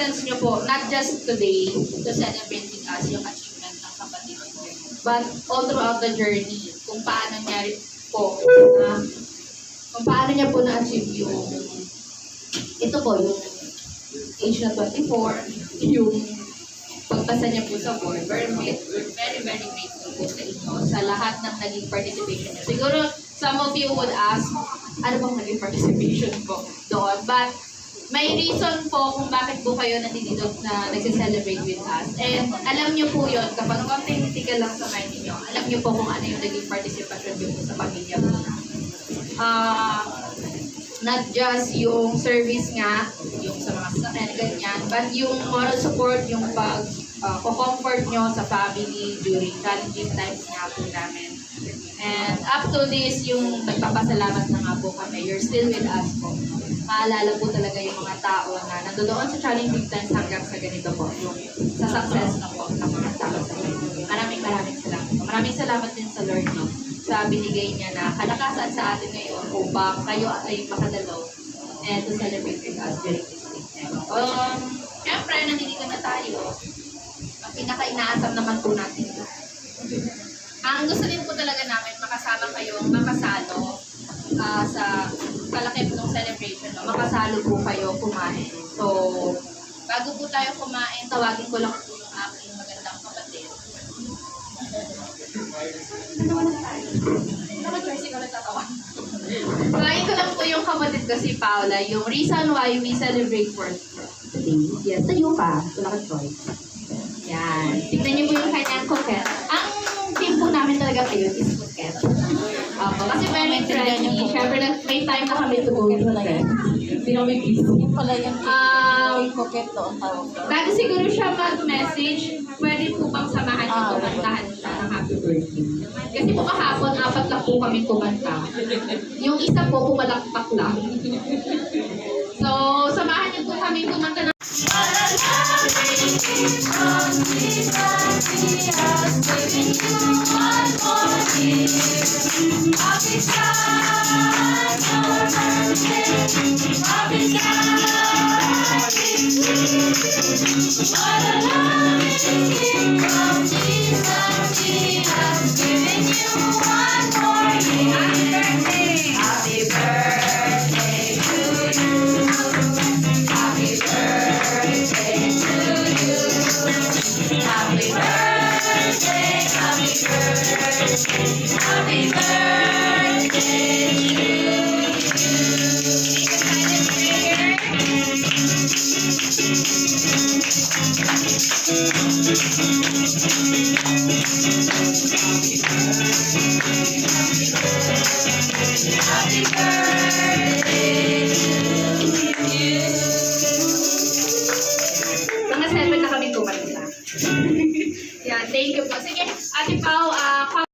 presence nyo po, not just today, to celebrate with us yung achievement ng kapatid ko, but all throughout the journey, kung paano niya po, kung paano niya po na-achieve yung, ito po, yung age na 24, yung pagpasa niya po sa board. Very, very grateful po sa inyo sa lahat ng naging participation niyo. Siguro, some of you would ask, ano bang naging participation ko doon? But, may reason po kung bakit po kayo nandito na nagse-celebrate with us. And alam niyo po yun, kapag konti-tigal lang sa mind niyo, alam niyo po kung ano yung naging participation niyo po sa pamilya po. Not just yung service nga, yung sa mga sasakyan, ganyan, but yung moral support, yung pag-comfort nyo sa family during challenging times nga po namin. And up to this, yung nagpapasalamat na nga po kami, you're still with us po. Maalala po talaga yung mga tao na nandoon sa challenging times hanggang sa ganito po, yung sa success na po ng mga tao sa ganito. Maraming salamat. Maraming salamat din sa Lord, no, sa binigay niya na kalakasan sa atin ngayon upang kayo ay makadalaw and to celebrate with us during this weekend. Siyempre, nandito na tayo. Ang pinaka-inaasam naman po natin. Ang gusto din po talaga namin, makasama kayong makasalo sa kalakip ng celebration. No? Makasalo po kayo kumain. So, bago po tayo kumain, tawagin ko lang po yung aking magandang kapatid. Tawagin ko lang po yung kapatid ko si Paula, yung reason why we celebrate for today. Yes, tayo ka. Wala ka choice. Yan. Tignan niyo po yung kanyang coquette. Ang team po namin talaga kayo is coquette. Kasi very friendly. Siyempre, may time na kami to go to friend. Hindi na may busy. Yung pala yung coquette doon tawag. Bago siguro siya mag-message, pwede po bang samahan niyo kumantahan siya ng happy birthday. Kasi po kahapon, 4 lang po kami kumanta. Yung isa po, pumalakpak lang. So, samahan niyo po kami kumanta ng mga 7 na kami kumanta. Yeah, thank you po. Sige, Ate Pao,